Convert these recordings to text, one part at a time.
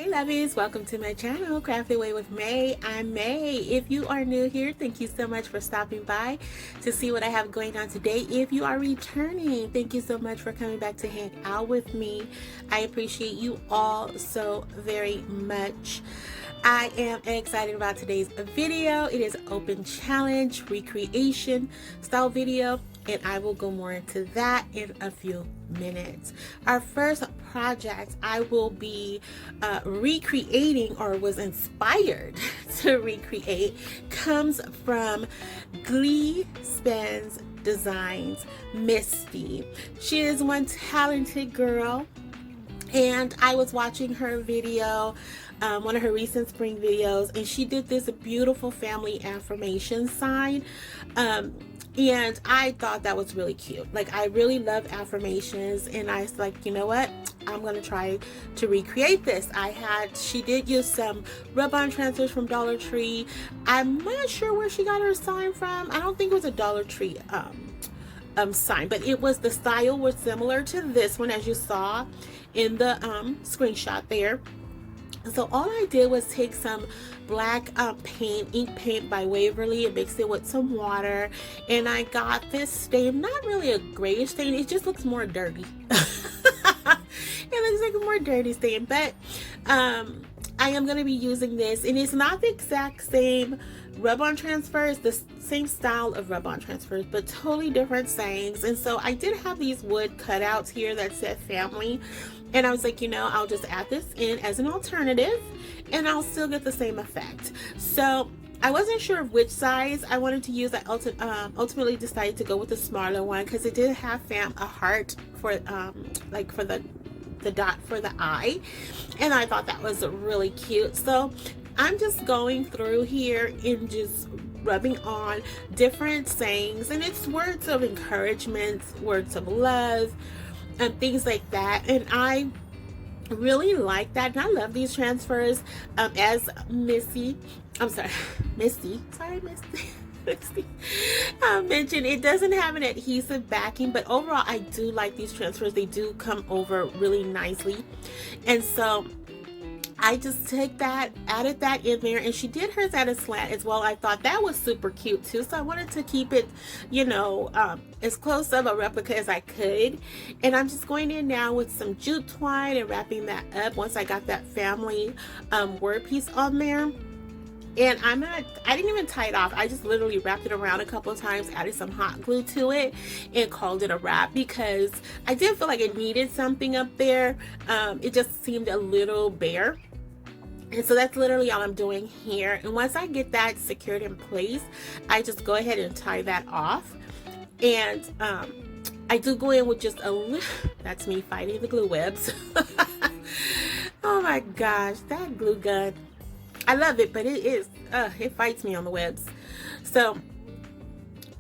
Hey lovies, welcome to my channel, Crafty Way with May. I'm May. If you are new here, thank you so much for stopping by to see what I have going on today. If you are returning, thank you so much for coming back to hang out with me. I appreciate you all so very much. I am excited about today's video. It is open challenge recreation style video, and I will go more into that in a few minutes. Our first project I will be recreating, or was inspired to recreate, comes from Gleedpen Designs, Misty. She is one talented girl, and I was watching her video, one of her recent spring videos, and she did this beautiful family affirmation sign, and I thought that was really cute. Like, I really love affirmations, and I was like, you know what, I'm gonna try to recreate this. She did use some rub-on transfers from Dollar Tree. I'm not sure where she got her sign from. I don't think it was a Dollar Tree sign, but it was, the style was similar to this one, as you saw in the screenshot there. So all I did was take some black ink paint by Waverly, and mixed it with some water, and I got this stain. Not really a grayish stain, it just looks more dirty. It looks like a more dirty stain, but I am going to be using this, and it's not the exact same rub-on transfers, the same style of rub-on transfers, but totally different sayings. And so I did have these wood cutouts here that said family, and I was like, you know, I'll just add this in as an alternative and I'll still get the same effect. So I wasn't sure of which size I wanted to use. I ultimately decided to go with the smaller one because it did have a heart for like for the dot for the eye, and I thought that was really cute. So I'm just going through here and just rubbing on different sayings, and it's words of encouragement, words of love, and things like that. And I really like that, and I love these transfers. As Misty mentioned, it doesn't have an adhesive backing, but overall I do like these transfers. They do come over really nicely, and so I just took that, added that in there, and she did hers at a slant as well. I thought that was super cute too, so I wanted to keep it, you know, as close of a replica as I could. And I'm just going in now with some jute twine and wrapping that up once I got that family word piece on there. And I didn't even tie it off. I just literally wrapped it around a couple of times, added some hot glue to it, and called it a wrap, because I did feel like it needed something up there. It just seemed a little bare. And so that's literally all I'm doing here. And once I get that secured in place, I just go ahead and tie that off. And I do go in with just a little, that's me fighting the glue webs. Oh my gosh, that glue gun. I love it, but it fights me on the webs. So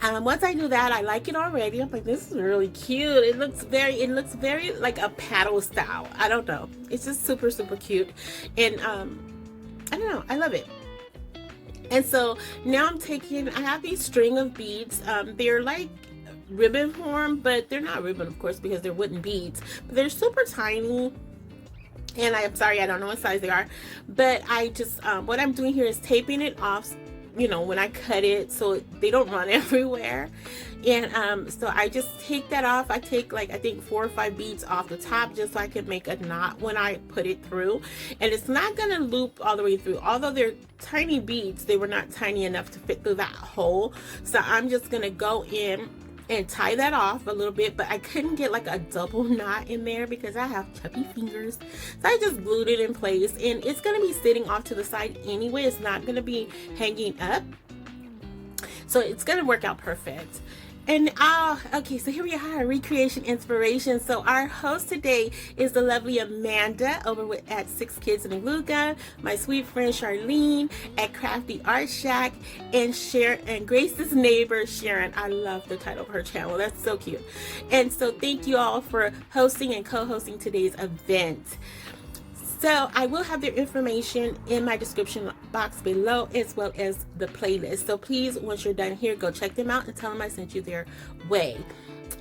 once I do that, I like it already. I'm like, this is really cute. It looks very like a paddle style. I don't know. It's just super, super cute. And I don't know, I love it. And so now I have these string of beads. They're like ribbon form, but they're not ribbon, of course, because they're wooden beads. But they're super tiny. And I'm sorry, I don't know what size they are, but I just what I'm doing here is taping it off, you know, when I cut it, so they don't run everywhere. And so I just take that off. I take, like, I think 4 or 5 beads off the top, just so I can make a knot when I put it through. And it's not gonna loop all the way through, although they're tiny beads. They were not tiny enough to fit through that hole. So I'm just gonna go in and tie that off a little bit, but I couldn't get like a double knot in there because I have chubby fingers. So I just glued it in place, and it's going to be sitting off to the side anyway. It's not going to be hanging up, so it's going to work out perfect. And okay, so here we are, recreation inspiration. So our host today is the lovely Amanda over at 6 Kids and a Glue Gun, my sweet friend Charlene at Crafty Art Shack, and Sharon, and Grace's neighbor Sharon. I love the title of her channel. That's so cute. And so thank you all for hosting and co-hosting today's event. So I will have their information in my description box below, as well as the playlist. So please, once you're done here, go check them out and tell them I sent you their way.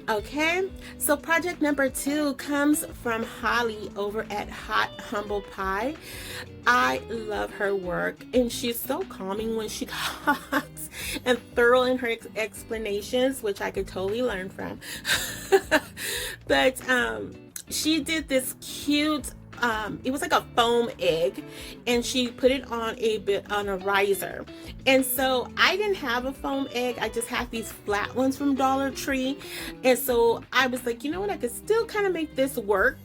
Okay, so project number 2 comes from Holly over at Hot Humble Pie. I love her work, and she's so calming when she talks and thorough in her explanations, which I could totally learn from. But she did this cute, it was like a foam egg, and she put it on a riser. And so I didn't have a foam egg, I just had these flat ones from Dollar Tree. And so I was like, you know what, I could still kind of make this work.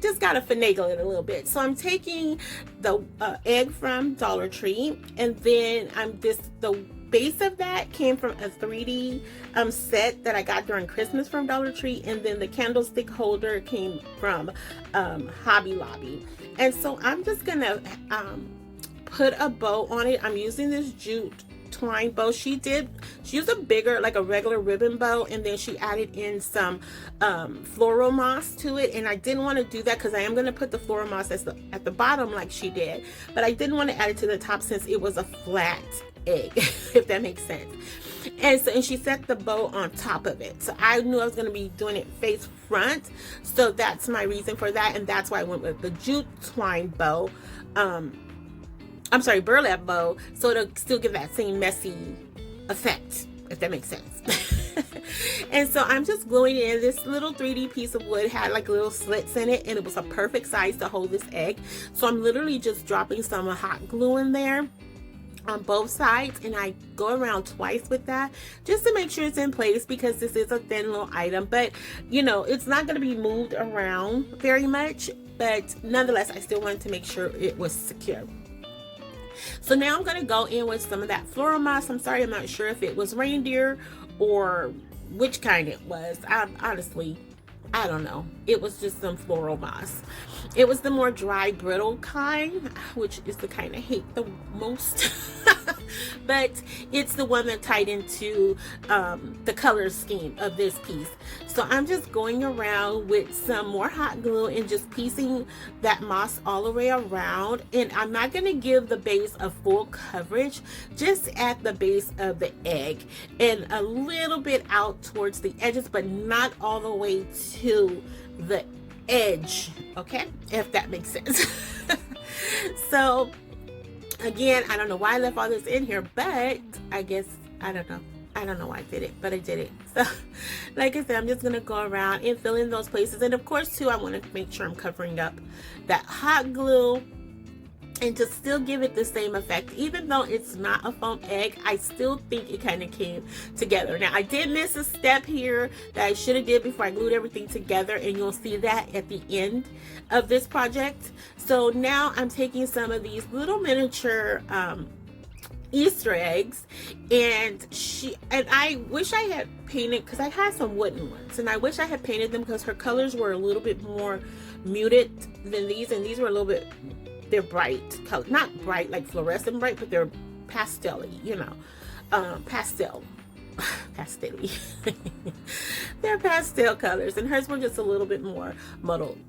Just gotta finagle it a little bit. So I'm taking the egg from Dollar Tree, and then the base of that came from a 3D set that I got during Christmas from Dollar Tree, and then the candlestick holder came from Hobby Lobby. And so I'm just gonna put a bow on it. I'm using this jute twine bow. She used a bigger, like a regular ribbon bow, and then she added in some floral moss to it. And I didn't want to do that because I am going to put the floral moss at the bottom like she did, but I didn't want to add it to the top since it was a flat egg, if that makes sense. And she set the bow on top of it, so I knew I was going to be doing it face front. So that's my reason for that, and that's why I went with the jute twine bow. I'm sorry, burlap bow, so it'll still give that same messy effect, if that makes sense. And so I'm just gluing it in. This little 3D piece of wood had like little slits in it, and it was a perfect size to hold this egg. So I'm literally just dropping some hot glue in there on both sides, and I go around twice with that just to make sure it's in place, because this is a thin little item, but you know, it's not going to be moved around very much, but nonetheless I still wanted to make sure it was secure. So now I'm going to go in with some of that floral moss. I'm sorry, I'm not sure if it was reindeer or which kind it was. Honestly, I don't know. It was just some floral moss. It was the more dry, brittle kind, which is the kind I hate the most. But it's the one that tied into the color scheme of this piece. So I'm just going around with some more hot glue and just piecing that moss all the way around. And I'm not going to give the base a full coverage, just at the base of the egg and a little bit out towards the edges, but not all the way to the edge, okay, if that makes sense. So again, I don't know why I left all this in here, but I guess I don't know why I did it, but I did it. So like I said, I'm just gonna go around and fill in those places. And of course too, I want to make sure I'm covering up that hot glue and to still give it the same effect. Even though it's not a foam egg, I still think it kind of came together. Now I did miss a step here that I should have did before I glued everything together, and you'll see that at the end of this project. So now I'm taking some of these little miniature Easter eggs, and I wish I had painted, because I had some wooden ones, and I wish I had painted them because her colors were a little bit more muted than these, and these were a little bit, they're bright color, not bright like fluorescent bright, but they're pastel-y, you know, pastel-y. They're pastel colors, and hers were just a little bit more muddled.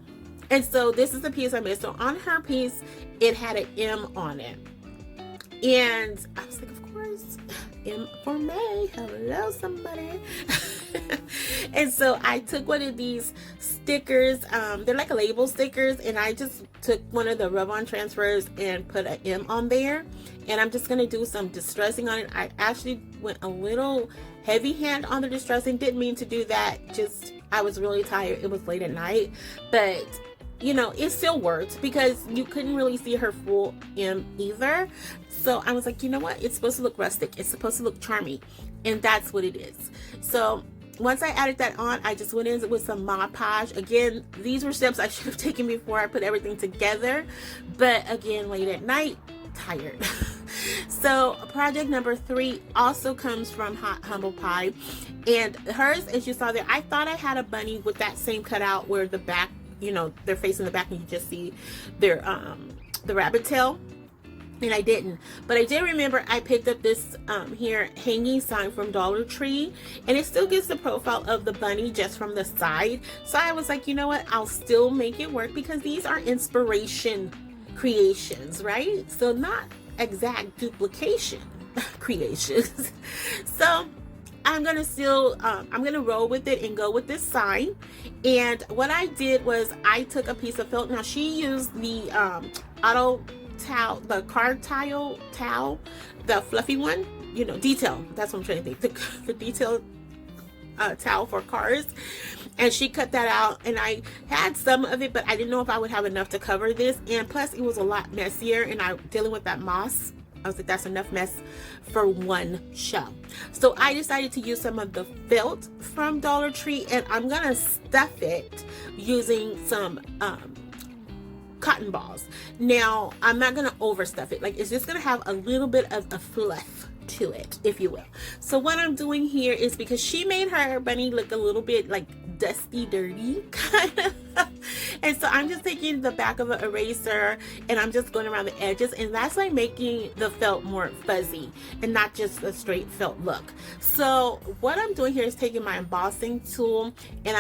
And so this is the piece I made. So on her piece, it had an M on it. And I was like, of course, M for May. Hello, somebody. And so I took one of these stickers. They're like label stickers. And I just took one of the rub-on transfers and put an M on there. And I'm just going to do some distressing on it. I actually went a little heavy hand on the distressing. Didn't mean to do that. Just, I was really tired. It was late at night. But you know, it still worked because you couldn't really see her full M either. So I was like, you know what? It's supposed to look rustic. It's supposed to look charming. And that's what it is. So once I added that on, I just went in with some mache. Again, these were steps I should have taken before I put everything together. But again, late at night, tired. So project number 3 also comes from Hot Humble Pie. And hers, as you saw there, I thought I had a bunny with that same cutout where the back, you know, they're facing the back and you just see their the rabbit tail, and I didn't. But I did remember I picked up this here hanging sign from Dollar Tree, and it still gets the profile of the bunny just from the side. So I was like, you know what, I'll still make it work because these are inspiration creations, right? So not exact duplication creations. So I'm gonna still I'm gonna roll with it and go with this sign. And what I did was I took a piece of felt. Now she used the auto towel, the card towel, the fluffy one, you know, detail. That's what I'm trying to think. The detail towel for cars. And she cut that out, and I had some of it, but I didn't know if I would have enough to cover this. And plus it was a lot messier, and I dealing with that moss, I was like, that's enough mess for one show. So I decided to use some of the felt from Dollar Tree, and I'm gonna stuff it using some cotton balls. Now I'm not gonna overstuff it. Like, it's just gonna have a little bit of a fluff to it, if you will. So what I'm doing here is, because she made her bunny look a little bit like dusty, dirty kind of, and so I'm just taking the back of an eraser and I'm just going around the edges, and that's like making the felt more fuzzy and not just a straight felt look. So what I'm doing here is taking my embossing tool, and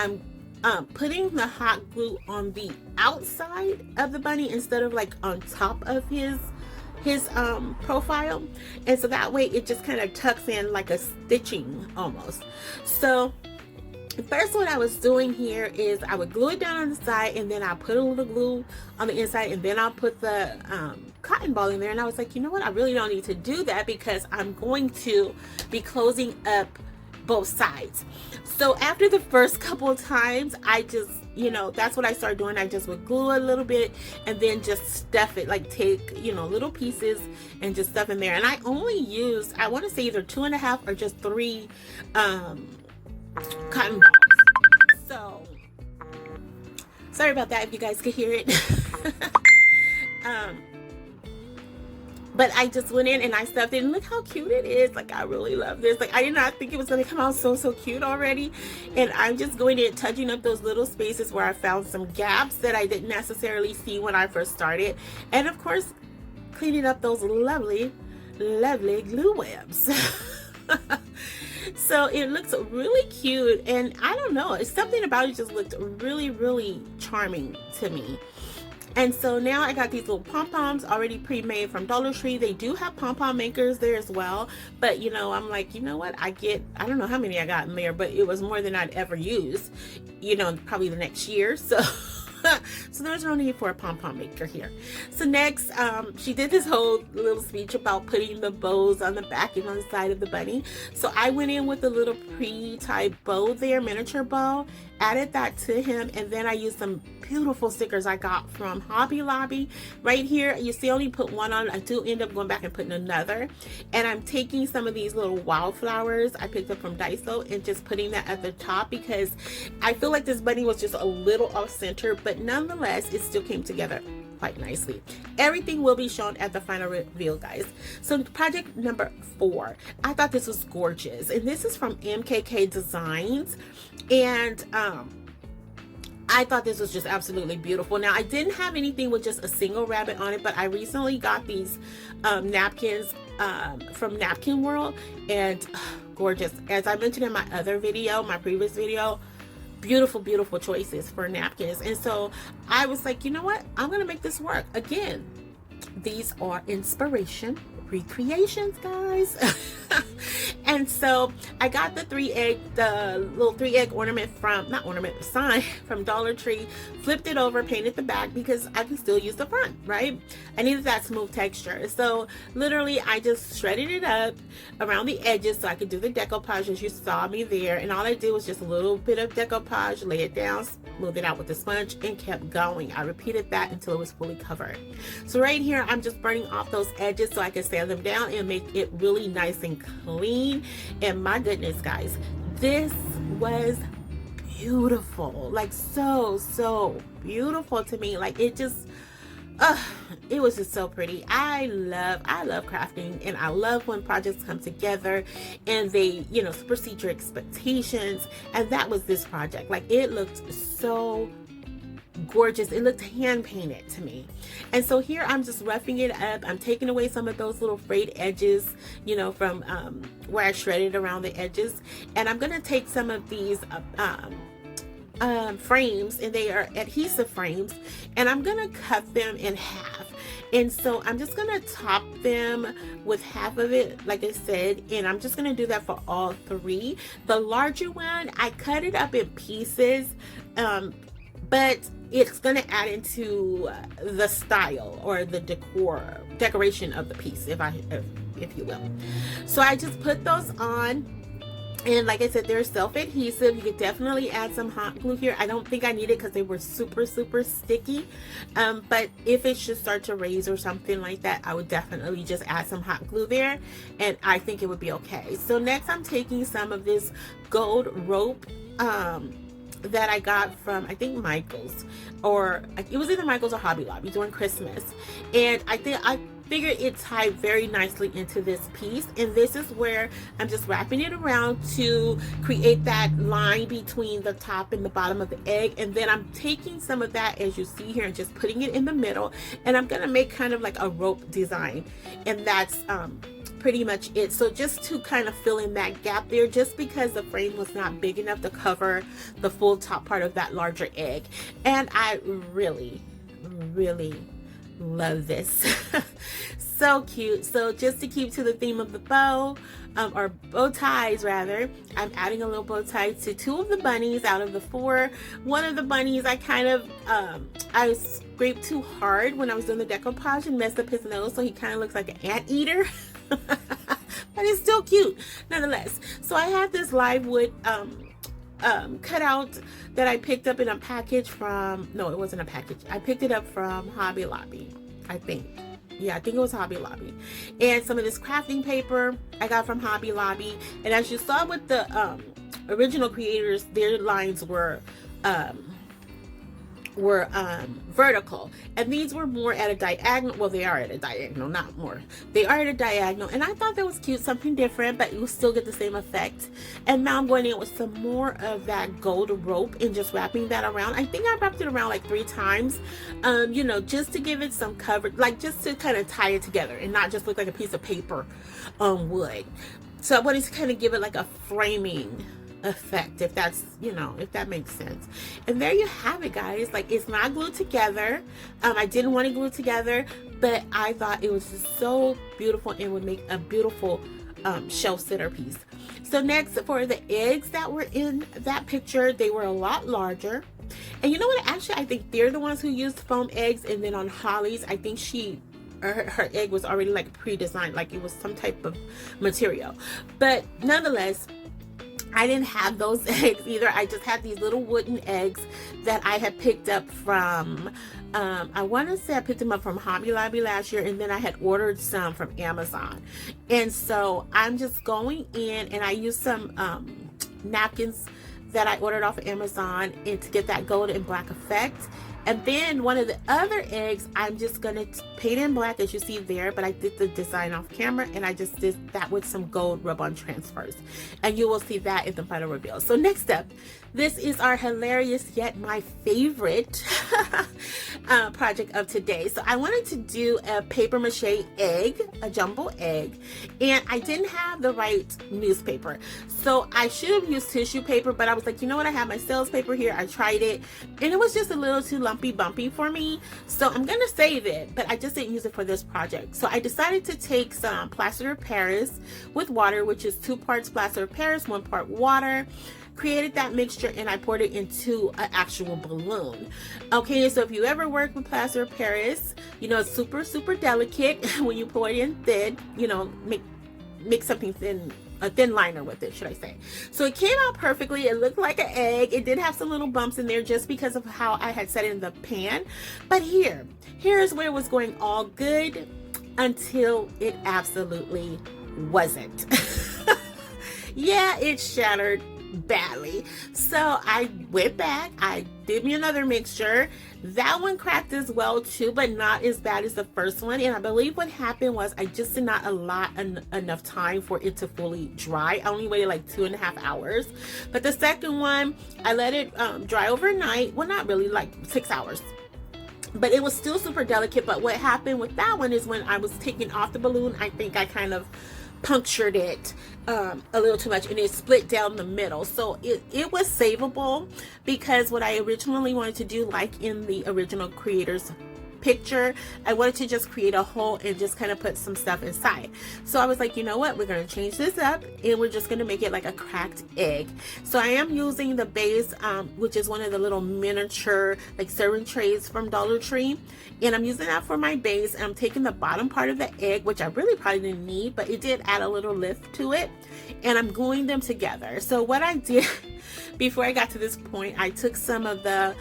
I'm putting the hot glue on the outside of the bunny instead of like on top of his profile, and so that way it just kind of tucks in like a stitching almost. So first, what I was doing here is I would glue it down on the side, and then I put a little glue on the inside, and then I'll put the cotton ball in there. And I was like, you know what, I really don't need to do that because I'm going to be closing up both sides. So after the first couple of times, I just, you know, that's what I started doing. I just would glue a little bit and then just stuff it, like take, you know, little pieces and just stuff in there. And I only used, I want to say either 2.5 or just 3 cotton balls. So sorry about that if you guys could hear it. But I just went in and I stuffed it, and look how cute it is. Like, I really love this. Like, I did not think it was going to come out so cute already. And I'm just going in, touching up those little spaces where I found some gaps that I didn't necessarily see when I first started. And of course, cleaning up those lovely glue webs. So it looks really cute, and I don't know, it's something about it just looked really charming to me. And so now I got these little pom-poms already pre-made from Dollar Tree. They do have pom-pom makers there as well, but you know, I'm like, you know what, I don't know how many I got in there, but it was more than I'd ever use, you know, probably the next year. So so there's no need for a pom-pom maker here. So next, she did this whole little speech about putting the bows on the back and on the side of the bunny. So I went in with a little pre-tied bow there, miniature bow, added that to him, and then I used some beautiful stickers I got from Hobby Lobby. Right here, you see I only put one on. I do end up going back and putting another. And I'm taking some of these little wildflowers I picked up from Daiso and just putting that at the top, because I feel like this bunny was just a little off center, but nonetheless, it still came together quite nicely. Everything will be shown at the final reveal, guys. So project number 4, I thought this was gorgeous, and this is from MKK Designs, and I thought this was just absolutely beautiful. Now, I didn't have anything with just a single rabbit on it, but I recently got these napkins from Napkin World, and gorgeous. As I mentioned in my other video, my previous video, beautiful choices for napkins. And so I was like, you know what, I'm gonna make this work. Again, these are inspiration recreations, guys. And so I got the little 3-egg ornament from, not ornament, sign from Dollar Tree, flipped it over, painted the back because I can still use the front, right? I needed that smooth texture. So literally I just shredded it up around the edges so I could do the decoupage as you saw me there. And all I did was just a little bit of decoupage, lay it down, smooth it out with the sponge, and kept going. I repeated that until it was fully covered. So right here, I'm just burning off those edges so I can sand them down and make it really nice and clean. And my goodness, guys, this was beautiful. Like, so beautiful to me. Like, it just it was just so pretty. I love crafting, and I love when projects come together and they, you know, supersede your expectations. And that was this project. Like, it looked so gorgeous. It looked hand painted to me. And so here I'm just roughing it up. I'm taking away some of those little frayed edges, you know, from where I shredded around the edges. And I'm going to take some of these frames, and they are adhesive frames, and I'm gonna cut them in half. And so I'm just gonna top them with half of it, like I said, and I'm just gonna do that for all three. The larger one, I cut it up in pieces, but it's gonna add into the style or the decoration of the piece, if you will. So I just put those on. And like I said, they're self-adhesive. You could definitely add some hot glue here. I don't think I need it because they were super sticky. But if it should start to raise or something like that, I would definitely just add some hot glue there, and I think it would be okay. So next I'm taking some of this gold rope that I got from, I think, Michael's, or it was either Michael's or Hobby Lobby during Christmas. And I figured it tied very nicely into this piece, and this is where I'm just wrapping it around to create that line between the top and the bottom of the egg. And then I'm taking some of that, as you see here, and just putting it in the middle, and I'm gonna make kind of like a rope design, and that's pretty much it. So just to kind of fill in that gap there, just because the frame was not big enough to cover the full top part of that larger egg. And I really love this. So cute. So just to keep to the theme of the bow, or bow ties rather, I'm adding a little bow tie to two of the bunnies out of the four. One of the bunnies I kind of I scraped too hard when I was doing the decoupage and messed up his nose, so he kind of looks like an anteater. But it's still cute nonetheless. So I have this live wood cutout that I picked up in a package from, no, it wasn't a package, I picked it up from Hobby Lobby, I think. Yeah, I think it was Hobby Lobby. And some of this crafting paper I got from Hobby Lobby. And as you saw with the original creators, their lines were vertical, and these were more at a diagonal. Well, they are at a diagonal, not more, they are at a diagonal, and I thought that was cute, something different, but you will still get the same effect. And now I'm going in with some more of that gold rope and just wrapping that around. I think I wrapped it around like 3 times, you know, just to give it some cover, like just to kind of tie it together and not just look like a piece of paper on wood. So I wanted to kind of give it like a framing effect, if that's, you know, if that makes sense. And there you have it, guys. Like, it's not glued together. I didn't want to glue it together, but I thought it was just so beautiful and would make a beautiful shelf sitter piece. So next, for the eggs that were in that picture, they were a lot larger. And you know what, actually I think they're the ones who used foam eggs, and then on Holly's, I think her egg was already like pre-designed, like it was some type of material. But nonetheless, I didn't have those eggs either. I just had these little wooden eggs that I had picked up from, I want to say I picked them up from Hobby Lobby last year, and then I had ordered some from Amazon. And so I'm just going in, and I used some napkins that I ordered off of Amazon, and to get that gold and black effect. And then one of the other eggs, I'm just gonna paint in black, as you see there, but I did the design off camera, and I just did that with some gold rub-on transfers, and you will see that in the final reveal. So next up, this is our hilarious yet my favorite project of today. So I wanted to do a paper mache egg, a jumbo egg, and I didn't have the right newspaper. So I should have used tissue paper, but I was like, you know what, I have my sales paper here. I tried it, and it was just a little too lumpy bumpy for me. So I'm gonna save it, but I just didn't use it for this project. So I decided to take some plaster of Paris with water, which is 2 parts plaster of Paris, 1 part water. Created that mixture, and I poured it into an actual balloon. Okay, so if you ever work with plaster of Paris, you know it's super delicate when you pour it in thin. You know, make something thin, a thin liner with it, should I say. So it came out perfectly. It looked like an egg. It did have some little bumps in there just because of how I had set it in the pan. But here's where it was going all good until it absolutely wasn't. Yeah, it shattered badly. So I went back, I did me another mixture. That one cracked as well too, but not as bad as the first one. And I believe what happened was I just did not allot enough time for it to fully dry. I only waited like 2.5 hours. But the second one, I let it dry overnight. Well, not really, like 6 hours. But it was still super delicate. But what happened with that one is when I was taking off the balloon, I think I kind of punctured it a little too much, and it split down the middle. So it was savable, because what I originally wanted to do, like in the original creator's picture, I wanted to just create a hole and just kind of put some stuff inside. So I was like, you know what, we're going to change this up, and we're just going to make it like a cracked egg. So I am using the base, which is one of the little miniature like serving trays from Dollar Tree, and I'm using that for my base. And I'm taking the bottom part of the egg, which I really probably didn't need, but it did add a little lift to it, and I'm gluing them together. So what I did before I got to this point, I took some of the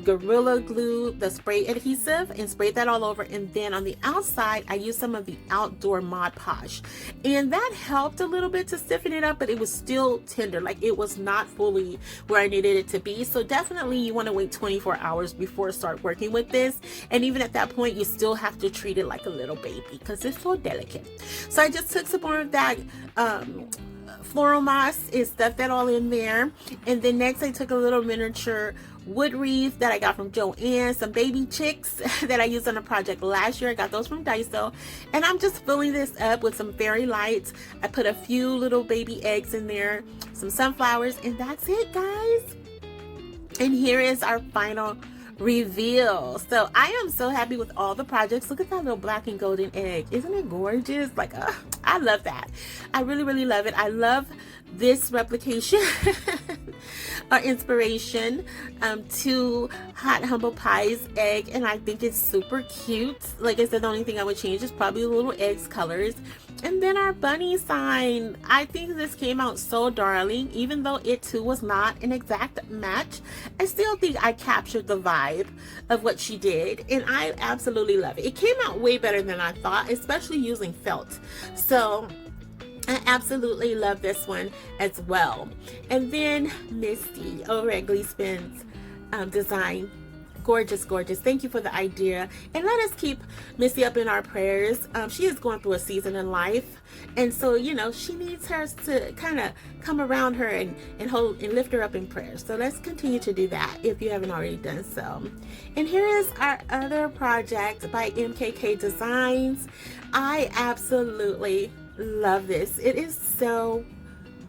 Gorilla Glue, the spray adhesive, and sprayed that all over, and then on the outside I used some of the outdoor Mod Podge, and that helped a little bit to stiffen it up, but it was still tender. Like, it was not fully where I needed it to be. So definitely you want to wait 24 hours before start working with this, and even at that point you still have to treat it like a little baby because it's so delicate. So I just took some more of that floral moss and stuffed that all in there, and then next I took a little miniature wood wreath that I got from Joann, some baby chicks that I used on a project last year. I got those from Daiso, and I'm just filling this up with some fairy lights. I put a few little baby eggs in there, some sunflowers, and that's it, guys. And here is our final reveal. So I am so happy with all the projects. Look at that little black and golden egg. Isn't it gorgeous? Like, I love that. I really love it. I love this replication or inspiration to Hot Humble Pie's egg, and I think it's super cute. Like I said, the only thing I would change is probably the little eggs colors. And then our bunny sign. I think this came out so darling. Even though it too was not an exact match, I still think I captured the vibe of what she did, and I absolutely love it. It came out way better than I thought, especially using felt. So I absolutely love this one as well. And then Misty over at Gleedpen Design. Gorgeous. Thank you for the idea, and let us keep Missy up in our prayers. She is going through a season in life, and so, you know, she needs us to kind of come around her and hold and lift her up in prayer. So let's continue to do that if you haven't already done so. And here is our other project by MKK Designs. I absolutely love this. It is so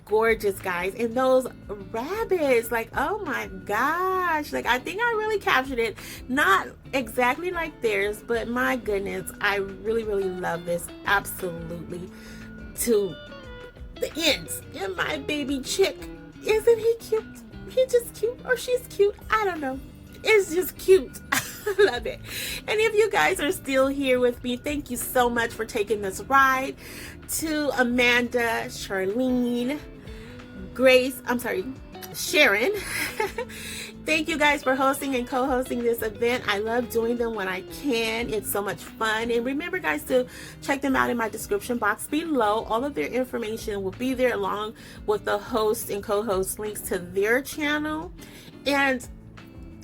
gorgeous, guys. And those rabbits, like, oh my gosh, like, I think I really captured it. Not exactly like theirs, but my goodness, I really love this absolutely to the ends. And my baby chick, isn't he cute? He's just cute, or she's cute, I don't know. It's just cute. I love it. And if you guys are still here with me, thank you so much for taking this ride. To Amanda, Charlene, Sharon. Thank you guys for hosting and co-hosting this event. I love doing them when I can. It's so much fun. And remember, guys, to check them out in my description box below. All of their information will be there, along with the host and co-host links to their channel. And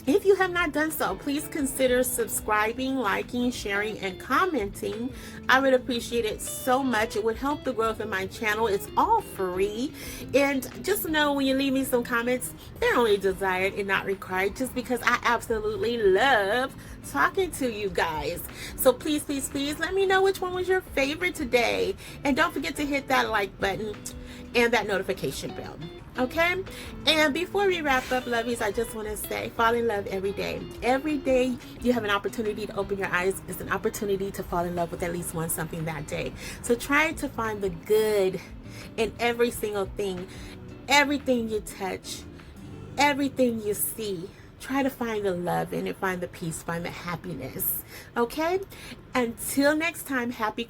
if you have not done so, please consider subscribing, liking, sharing, and commenting. I would appreciate it so much. It would help the growth of my channel. It's all free. And just know, when you leave me some comments, they're only desired and not required, just because I absolutely love talking to you guys. So please let me know which one was your favorite today. And don't forget to hit that like button and that notification bell. Okay? And before we wrap up, lovies, I just want to say, fall in love every day. Every day you have an opportunity to open your eyes is an opportunity to fall in love with at least one something that day. So try to find the good in every single thing, everything you touch, everything you see. Try to find the love in it, find the peace, find the happiness. Okay? Until next time, happy